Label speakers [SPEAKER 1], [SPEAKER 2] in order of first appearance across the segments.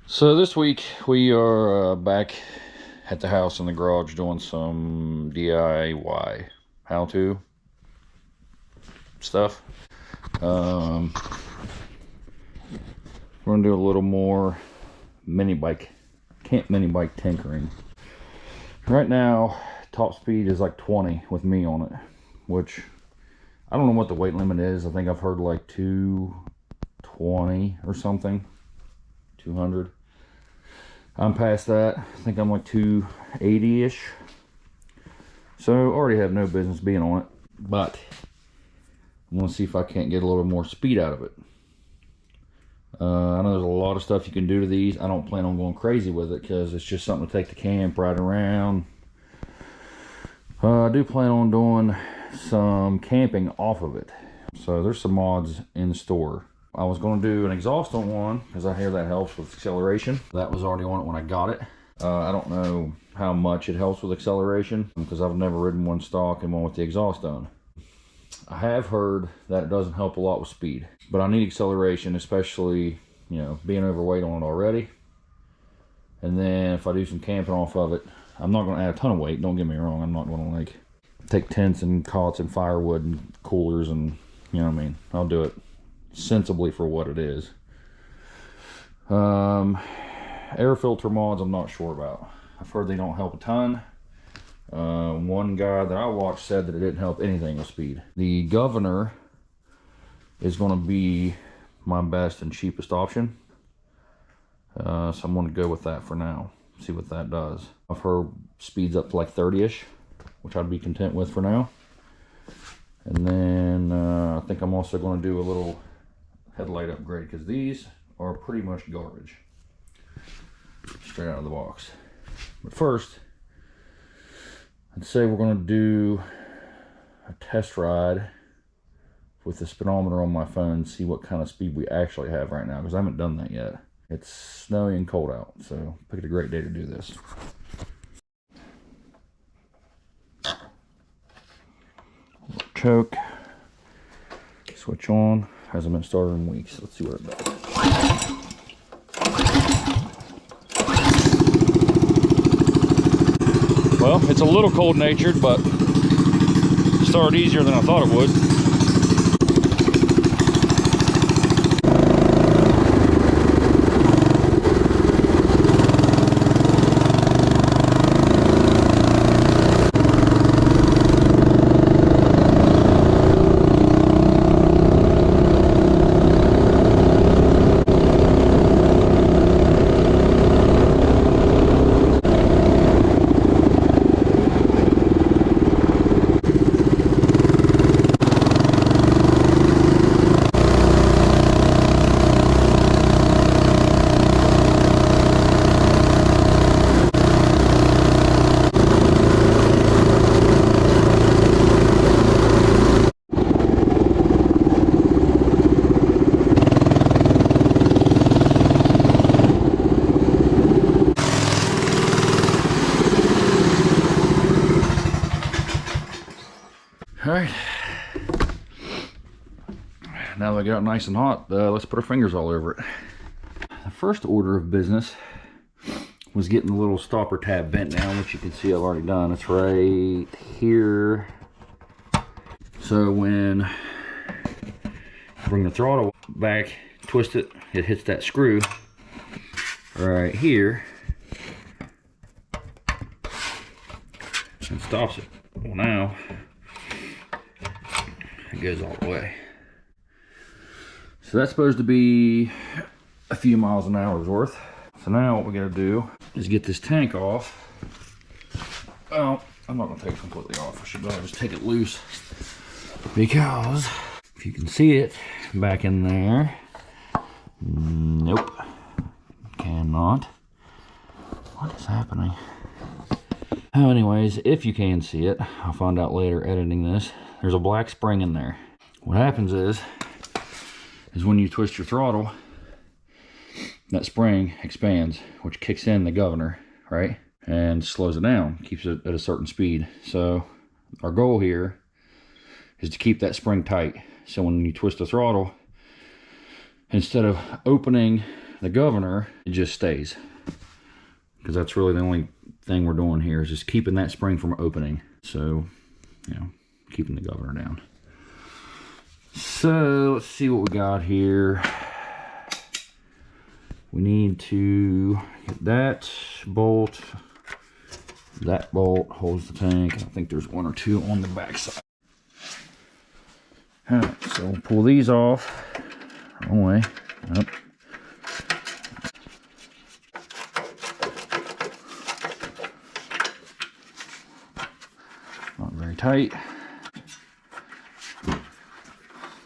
[SPEAKER 1] So this week we are back at the house in the garage doing some DIY how-to stuff. We're gonna do a little more camp mini bike tinkering. Right now, top speed is like 20 with me on it, which I don't know what the weight limit is. I think I've heard like 220 or something, 200. I'm past that. I think I'm like 280-ish. So already have no business being on it, but I want to see if I can't get a little more speed out of it. I know there's a lot of stuff you can do to these. I don't plan on going crazy with it because it's just something to take to camp, ride around. I do plan on doing some camping off of it. So there's some mods in the store. I was going to do an exhaust on one because I hear that helps with acceleration. That was already on it when I got it. I don't know how much it helps with acceleration because I've never ridden one stock and one with the exhaust on. I have heard that it doesn't help a lot with speed, but I need acceleration, especially, you know, being overweight on it already. And then if I do some camping off of it, I'm not going to add a ton of weight, don't get me wrong. I'm not going to like take tents and cots and firewood and coolers and, you know what I mean. I'll do it sensibly for what it is. Air filter mods I'm not sure about. I've heard they don't help a ton. One guy that I watched said that it didn't help anything with speed. The governor is going to be my best and cheapest option. So I'm going to go with that for now. See what that does. I've heard speeds up to like 30-ish, which I'd be content with for now. And then I think I'm also going to do a little headlight upgrade because these are pretty much garbage straight out of the box. But first, I'd say we're going to do a test ride with the speedometer on my phone, see what kind of speed we actually have right now, because I haven't done that yet. It's snowy and cold out, so picked a great day to do this. Choke, switch on. Hasn't been started in weeks. Let's see what it does. Well, it's a little cold natured, but it started easier than I thought it would. All right, now that I got it nice and hot, let's put our fingers all over it. The first order of business was getting the little stopper tab bent down, which you can see I've already done. It's right here. So when I bring the throttle back, twist it, it hits that screw right here and stops it. Well, now it goes all the way. So that's supposed to be a few miles an hour's worth. So now what we gotta do is get this tank off. Well, I'm not gonna take it completely off. I should probably just take it loose, because if you can see it back in there, nope, cannot. What is happening? Oh, anyways, if you can see it, I'll find out later editing this. There's a black spring in there. What happens is when you twist your throttle, that spring expands, which kicks in the governor, right? And slows it down, keeps it at a certain speed. So our goal here is to keep that spring tight. So when you twist the throttle, instead of opening the governor, it just stays. Because that's really the only thing we're doing here is just keeping that spring from opening. So, you know, keeping the governor down. So, let's see what we got here. We need to get that bolt. That bolt holds the tank. I think there's one or two on the back side. Alright, so we'll pull these off. Wrong way. Up. Not very tight.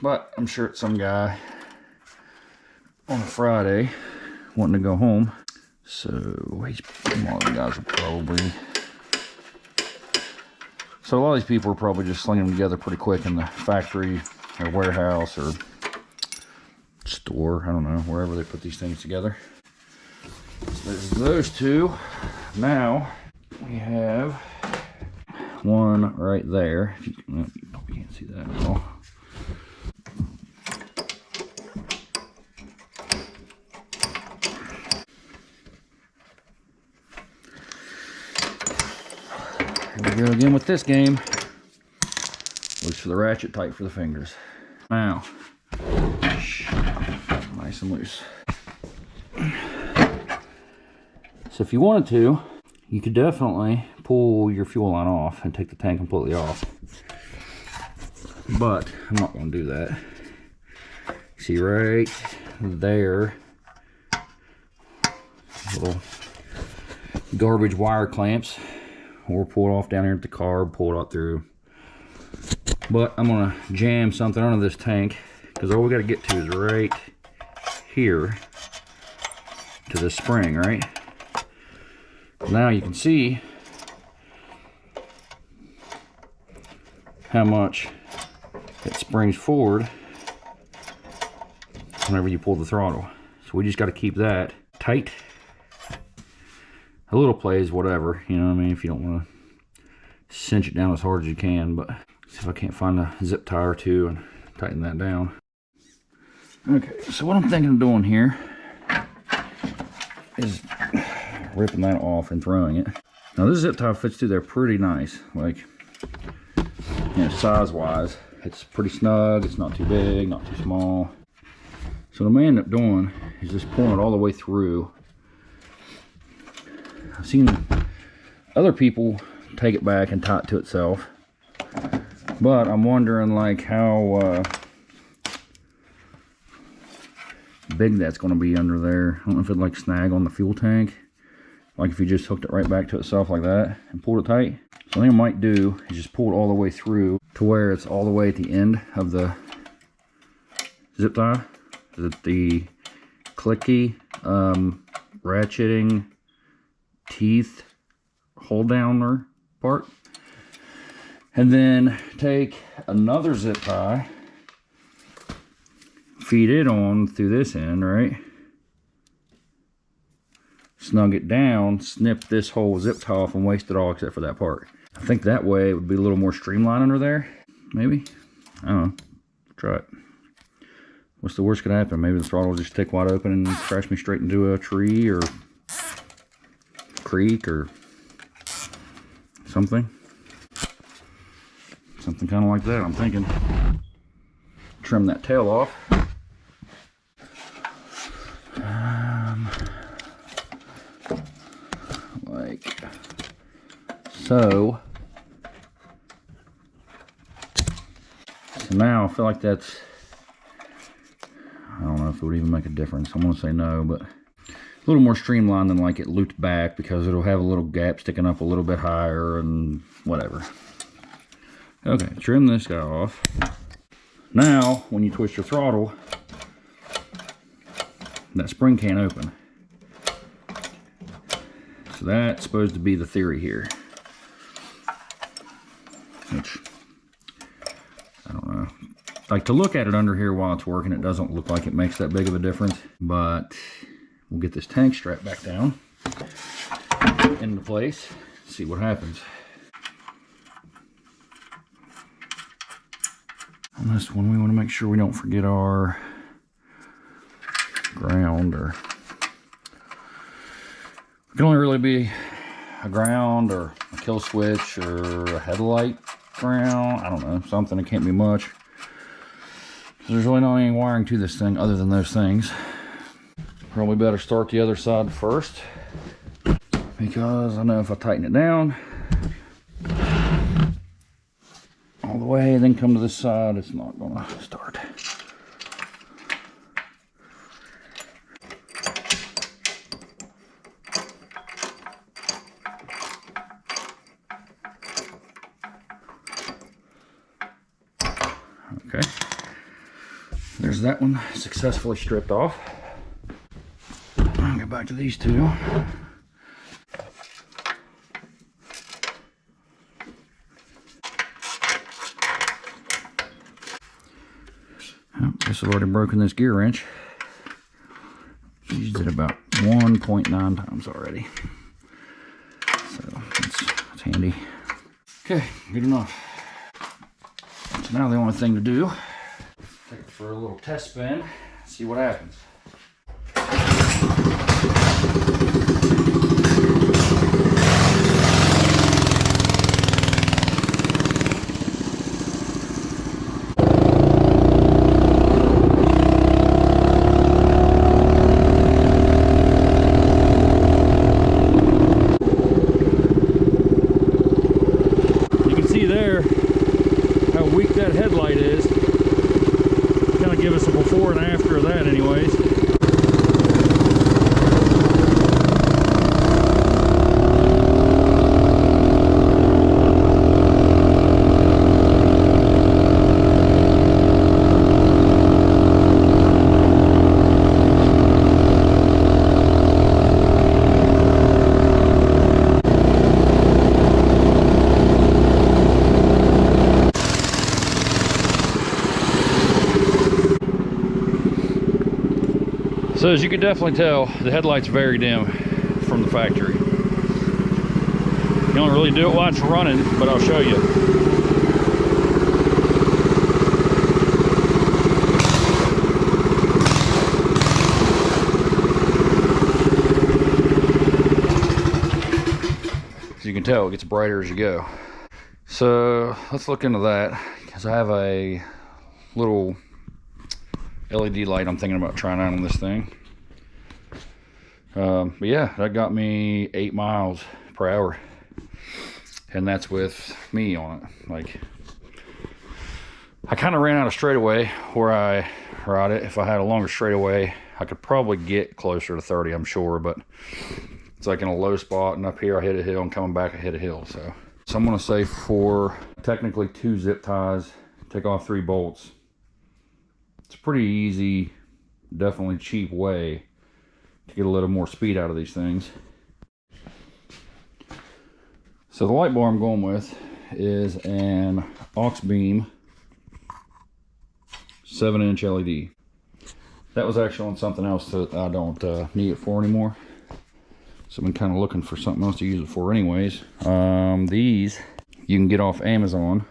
[SPEAKER 1] But I'm sure it's some guy on a Friday wanting to go home. So all the guys are probably. So a lot of these people are probably just slinging them together pretty quick in the factory or warehouse or store. I don't know, wherever they put these things together. So there's those two. Now we have one right there. If you can't see that at all. Here we go again with this game. Loose for the ratchet, tight for the fingers. Now, nice and loose. So if you wanted to, you could definitely pull your fuel line off and take the tank completely off. But I'm not going to do that. See right there, little garbage wire clamps. Or pull it off down here at the carb, pull it out through. But I'm gonna jam something under this tank because all we gotta get to is right here to the spring, right? Now you can see how much it springs forward whenever you pull the throttle. So we just gotta keep that tight. A little plays, whatever, you know what I mean, if you don't want to cinch it down as hard as you can, but see if I can't find a zip tie or two and tighten that down. Okay, so what I'm thinking of doing here is ripping that off and throwing it. Now this zip tie fits through there pretty nice, like, you know, size-wise. It's pretty snug, it's not too big, not too small. So what I may end up doing is just pulling it all the way through. I've seen other people take it back and tie it to itself, but I'm wondering like how big that's going to be under there. I don't know if it'd like snag on the fuel tank, like if you just hooked it right back to itself like that and pulled it tight. So I think I might do is just pull it all the way through to where it's all the way at the end of the zip tie. Is it the clicky ratcheting teeth hold downer part, and then take another zip tie, feed it on through this end, right, snug it down, snip this whole zip tie off and waste it all except for that part. I think that way it would be a little more streamlined under there, maybe. I don't know, try it. What's the worst could happen? Maybe the throttle will just stick wide open and crash me straight into a tree or creek or something kind of like that. I'm thinking trim that tail off. Like so. So now I feel like that's, I don't know if it would even make a difference. I'm gonna say no, but a little more streamlined than like it looped back, because it'll have a little gap sticking up a little bit higher and whatever. Okay, trim this guy off. Now, when you twist your throttle, that spring can't open. So that's supposed to be the theory here. Which, I don't know. Like, to look at it under here while it's working, it doesn't look like it makes that big of a difference. But we'll get this tank strap back down into place, see what happens. On this one, we want to make sure we don't forget our ground or can only really be a ground or a kill switch or a headlight ground. I don't know, something. It can't be much. There's really not any wiring to this thing other than those things. Probably better start the other side first, because I know if I tighten it down all the way and then come to this side, it's not gonna start. Okay, there's that one successfully stripped off. I'll get back to these two. Oh, this has already broken this gear wrench. Used it about 1.9 times already. So that's handy. Okay, good enough. So now the only thing to do, take it for a little test spin, see what happens. You can see there how weak that headlight is. Kind of give us a before and after of that anyways. So as you can definitely tell, the headlight's very dim from the factory. You don't really do it while it's running, but I'll show you. As you can tell, it gets brighter as you go. So let's look into that, because I have a little LED light I'm thinking about trying out on this thing. But yeah, that got me 8 miles per hour, and that's with me on it. Like, I kind of ran out of straightaway where I ride it. If I had a longer straightaway, I could probably get closer to 30, I'm sure, but it's like in a low spot, and up here I hit a hill, and coming back I hit a hill. So I'm gonna say for technically 2 zip ties, take off 3 bolts. It's a pretty easy, definitely cheap way to get a little more speed out of these things. So the light bar I'm going with is an aux beam 7-inch LED. That was actually on something else that I don't need it for anymore. So I've been kind of looking for something else to use it for anyways. These you can get off Amazon.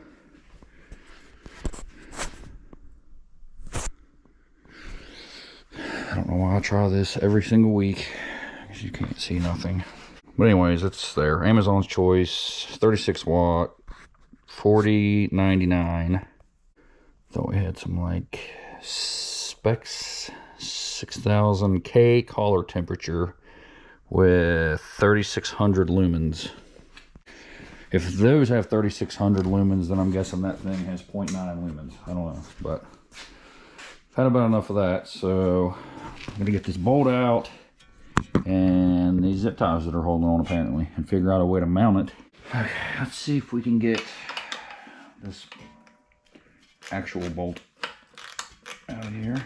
[SPEAKER 1] I don't know why I try this every single week, because you can't see nothing. But anyways, it's there. Amazon's choice, 36 watt, $40.99. Thought we had some like specs, 6000K collar temperature with 3600 lumens. If those have 3600 lumens, then I'm guessing that thing has 0.9 lumens. I don't know, but I've had about enough of that, so I'm gonna get this bolt out and these zip ties that are holding on apparently, and figure out a way to mount it. Okay, let's see if we can get this actual bolt out of here.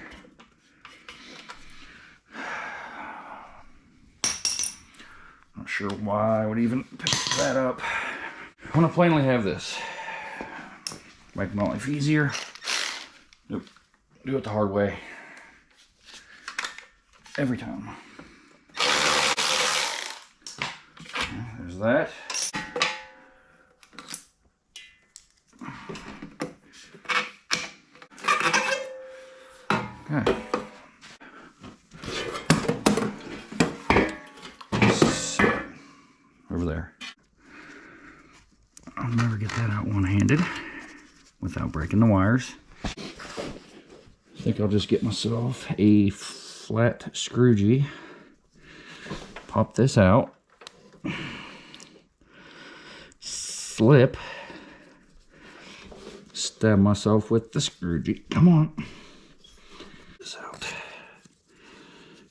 [SPEAKER 1] Not sure why I would even pick that up. I want to plainly have this. Make my life easier. Nope. Do it the hard way. Every time. Okay, there's that. Okay. So, without breaking the wires. I think I'll just get myself a flat screwgee. Pop this out. Slip. Stab myself with the screwgee. Come on. This out.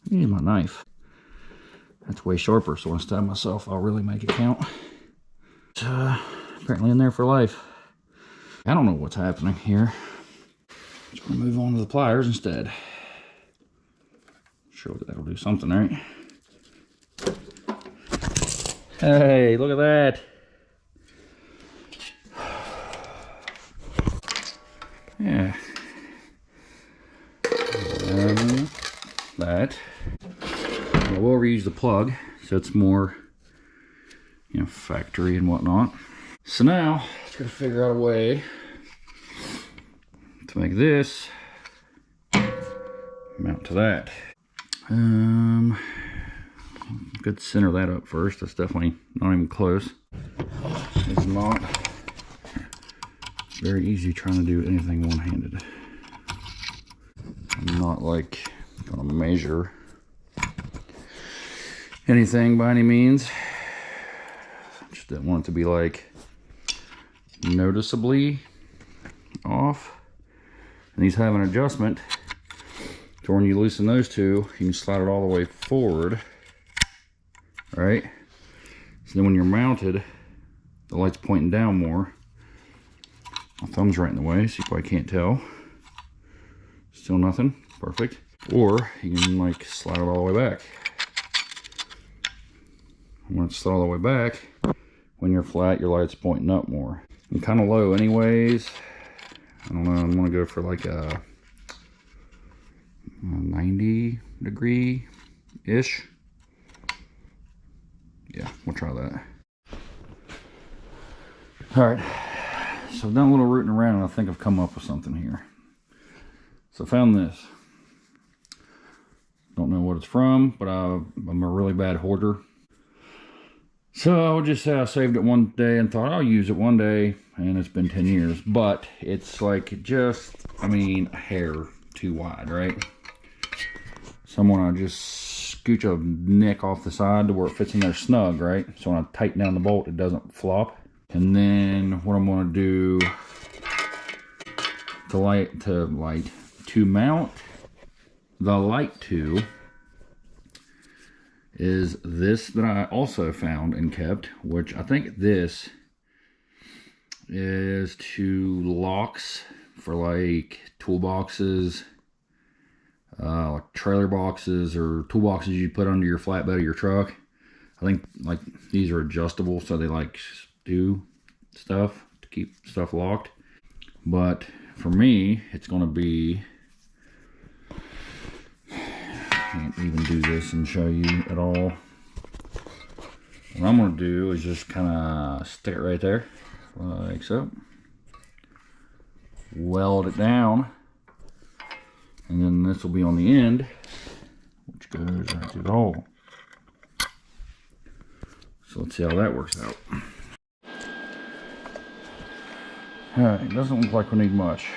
[SPEAKER 1] Use my knife. That's way sharper, so when I stab myself, I'll really make it count. It's apparently in there for life. I don't know what's happening here. Just gonna move on to the pliers instead. Sure that'll do something, right? Hey, look at that. Yeah. That. I will reuse the plug, so it's more, you know, factory and whatnot. So now, let's gotta figure out a way to make this mount to that. Good to center that up first. That's definitely not even close. It's not very easy trying to do anything one-handed. I'm not like gonna measure anything by any means. I just didn't want it to be like noticeably off. And these have an adjustment to when you loosen those two, you can slide it all the way forward. Right? So then when you're mounted, the light's pointing down more. My thumb's right in the way, so you probably can't tell. Still nothing. Perfect. Or you can like slide it all the way back. When it's all the way back, when you're flat, your light's pointing up more. I'm kind of low anyways. I don't know, I'm gonna go for like a 90 degree-ish. Yeah, we'll try that. All right, so I've done a little rooting around and I think I've come up with something here. So I found this. Don't know what it's from, but I'm a really bad hoarder. So I'll just say I saved it one day and thought I'll use it one day, and it's been 10 years. But it's like just, I mean, a hair too wide, right? So I'm gonna just scooch a nick off the side to where it fits in there snug, right? So when I tighten down the bolt, it doesn't flop. And then what I'm gonna do to mount the light to is this that I also found and kept, which I think this is to locks for like toolboxes, like trailer boxes or toolboxes you put under your flatbed of your truck. I think like these are adjustable, so they like do stuff to keep stuff locked. But for me, it's going to be, can't even do this and show you at all. What I'm going to do is just kind of stick it right there, like so. Weld it down, and then this will be on the end, which goes right through the hole. So let's see how that works out. Alright, doesn't look like we need much.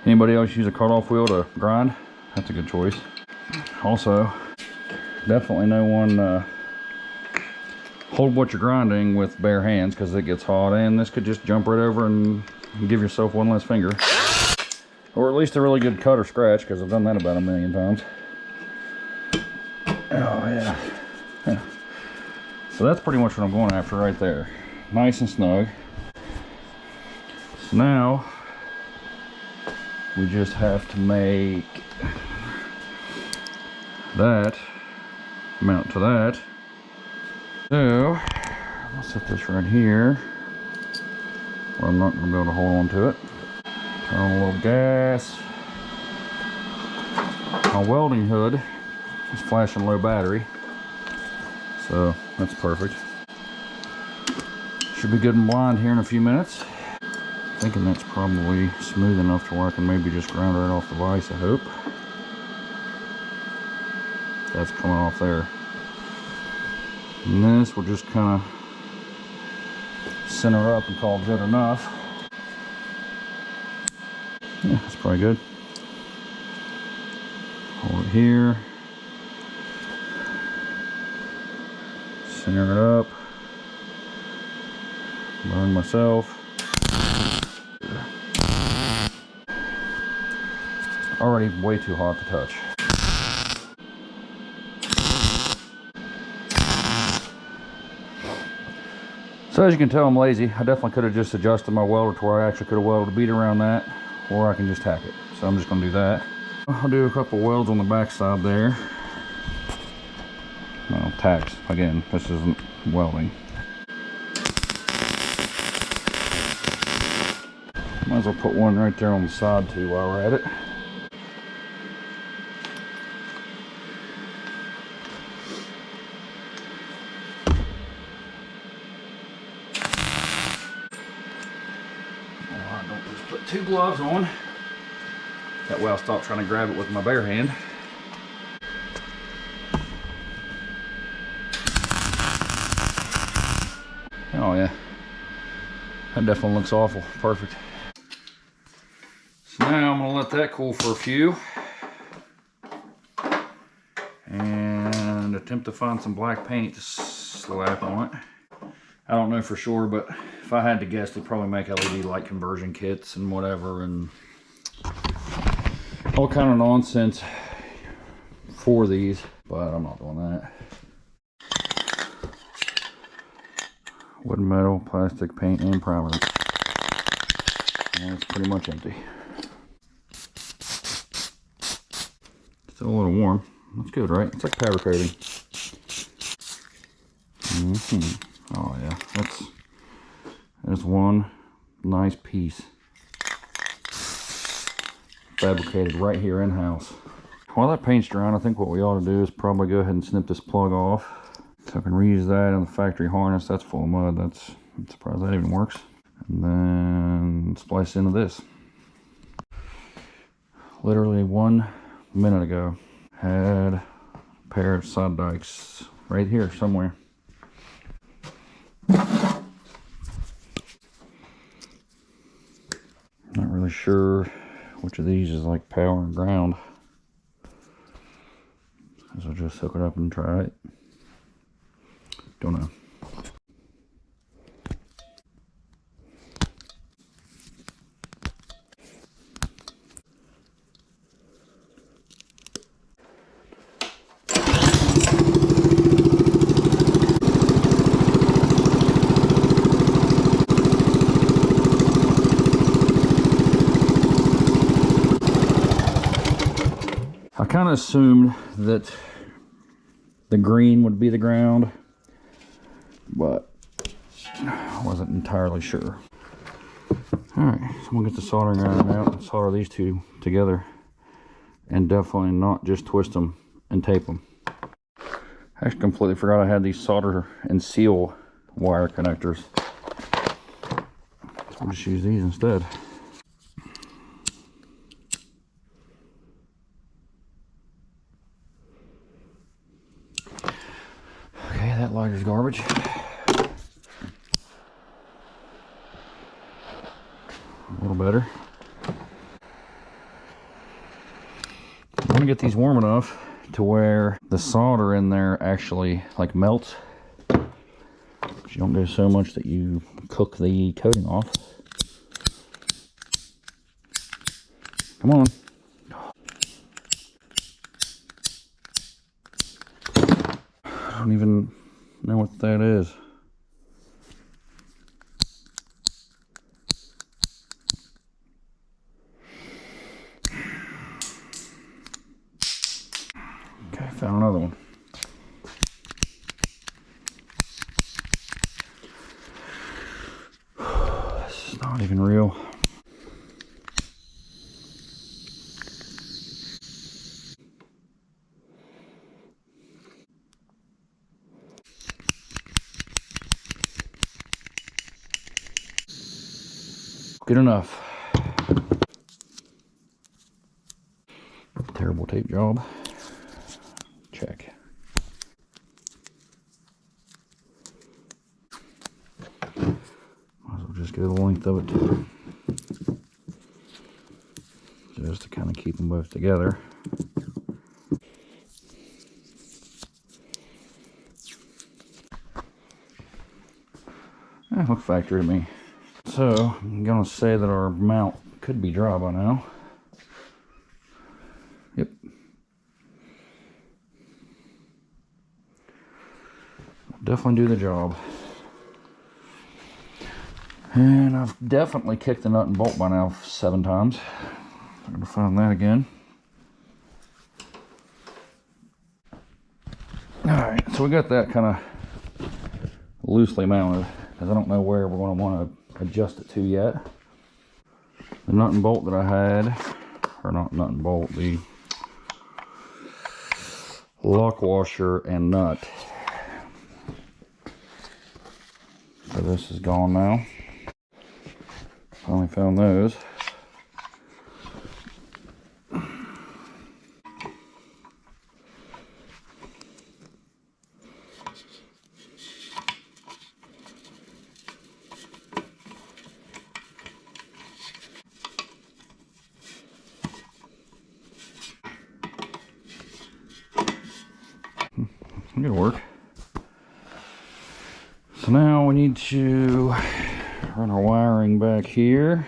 [SPEAKER 1] Anybody else use a cutoff wheel to grind? That's a good choice. Also, definitely no one hold what you're grinding with bare hands because it gets hot, and this could just jump right over and give yourself one less finger. Or at least a really good cut or scratch, because I've done that about 1,000,000 times. Oh yeah. Yeah. So that's pretty much what I'm going after right there. Nice and snug. So now we just have to make that mount to that. So I'll set this right here where I'm not going to be able to hold on to it. Turn on a little gas. My welding hood is flashing low battery, so that's perfect. Should be good and blind here in a few minutes. Thinking that's probably smooth enough to where I can maybe just grind right off the vise, I hope. That's coming off there. And this will just kind of center up and call it good enough. Yeah, that's probably good. Hold it here. Center it up. Burn myself. Already way too hot to touch. So as you can tell, I'm lazy. I definitely could have just adjusted my welder to where I actually could have welded a bead around that, or I can just tack it. So I'm just gonna do that. I'll do a couple welds on the back side there. Well, tacks. Again, this isn't welding. Might as well put one right there on the side too while we're at it. Don't just put 2 gloves on. That way I'll stop trying to grab it with my bare hand. Oh yeah, that definitely looks awful. Perfect. So now I'm gonna let that cool for a few and attempt to find some black paint to slap on it. I don't know for sure, but if I had to guess, they'd probably make LED light conversion kits and whatever and all kind of nonsense for these, but I'm not doing that. Wood, metal, plastic, paint, and primer. And it's pretty much empty. Still a little warm. That's good, right? It's like powder coating. Oh yeah, there's one nice piece fabricated right here in-house. While that paint's drying, I think what we ought to do is probably go ahead and snip this plug off. So I can reuse that in the factory harness. That's full of mud. I'm surprised that even works. And then splice into this. Literally 1 minute ago, had a pair of side dikes right here somewhere. Not really sure which of these is like power and ground. So I'll just hook it up and try it. Don't know. I kind of assumed that the green would be the ground, but I wasn't entirely sure. Alright, so I'm going to get the soldering iron out and solder these two together, and definitely not just twist them and tape them. I actually completely forgot I had these solder and seal wire connectors. So we'll just use these instead. Okay, that lighter's garbage. A little better. I'm gonna get these warm enough to where the solder in there actually like melts. You don't do so much that you cook the coating off. Come on. I don't even know what that is. Okay, found another one. This is not even real. Good enough. Terrible tape job. Check. go the length of it too. Just to kind of keep them both together. That looks factory to me. So I'm gonna say that our mount could be dry by now. Yep. Definitely do the job. And I've definitely kicked the nut and bolt by now 7 times. I'm gonna find that again. Alright, so we got that kind of loosely mounted, because I don't know where we're going to want to adjust it to yet. The nut and bolt that I had, or not nut and bolt, the lock washer and nut. So this is gone now. Finally found those. It'll work. So now we need to run our wiring back here.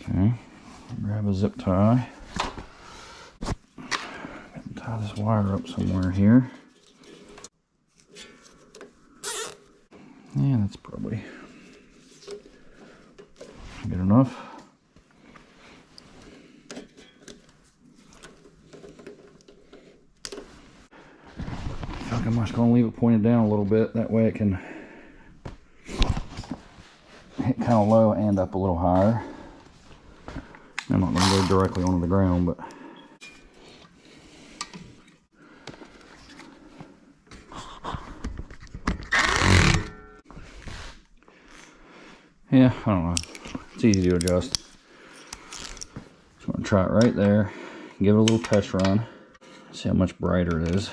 [SPEAKER 1] Okay, grab a zip tie. Tie this wire up somewhere here. Yeah, that's probably good enough. I'm just going to leave it pointed down a little bit, that way it can hit kind of low and up a little higher. I'm not going to go directly onto the ground, but yeah, I don't know, it's easy to adjust. Just want to try it right there, give it a little test run, see how much brighter it is.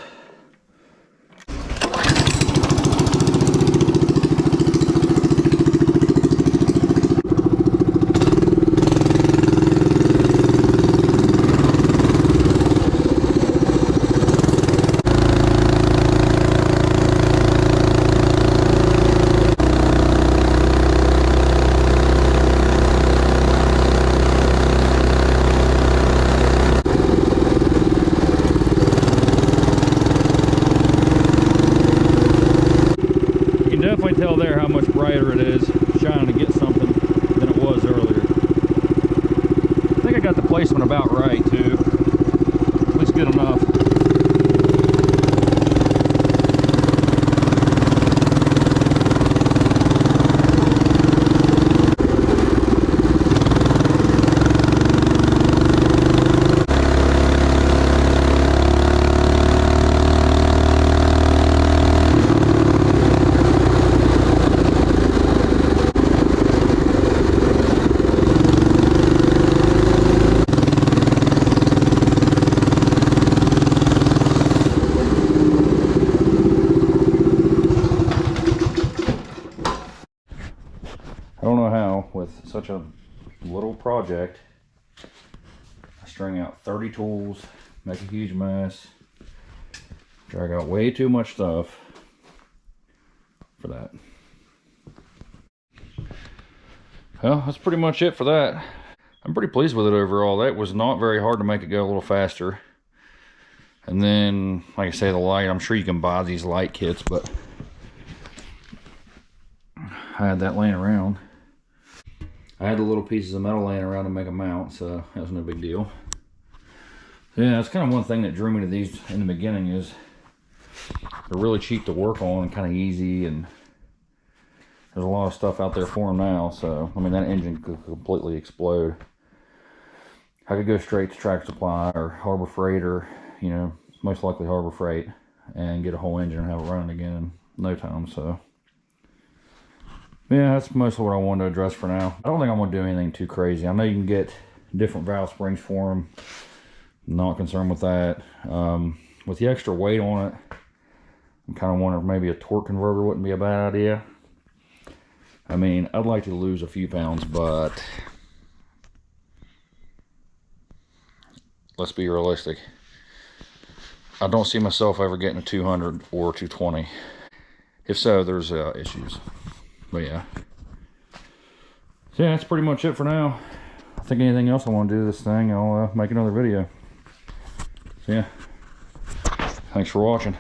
[SPEAKER 1] Definitely tell there how much brighter it is shining to get something than it was earlier. I think I got the placement about right too, at least good enough. I don't know how, with such a little project, I string out 30 tools, make a huge mess, drag out way too much stuff for that. Well, that's pretty much it for that. I'm pretty pleased with it overall. That was not very hard to make it go a little faster. And then, like I say, the light, I'm sure you can buy these light kits, but I had that laying around. I had the little pieces of metal laying around to make a mount, so that was no big deal. Yeah, that's kind of one thing that drew me to these in the beginning, is they're really cheap to work on and kind of easy, and there's a lot of stuff out there for them now. So I mean, that engine could completely explode. I could go straight to Tractor Supply or Harbor Freight, or you know, most likely Harbor Freight, and get a whole engine and have it running again in no time. So yeah, that's mostly what I wanted to address for now. I don't think I'm going to do anything too crazy. I know you can get different valve springs for them. Not concerned with that. With the extra weight on it, I'm kind of wondering if maybe a torque converter wouldn't be a bad idea. I mean, I'd like to lose a few pounds, but let's be realistic. I don't see myself ever getting to 200 or 220. If so, there's issues. But yeah. So yeah, that's pretty much it for now. I think anything else I want to do to this thing, I'll make another video. So yeah. Thanks for watching.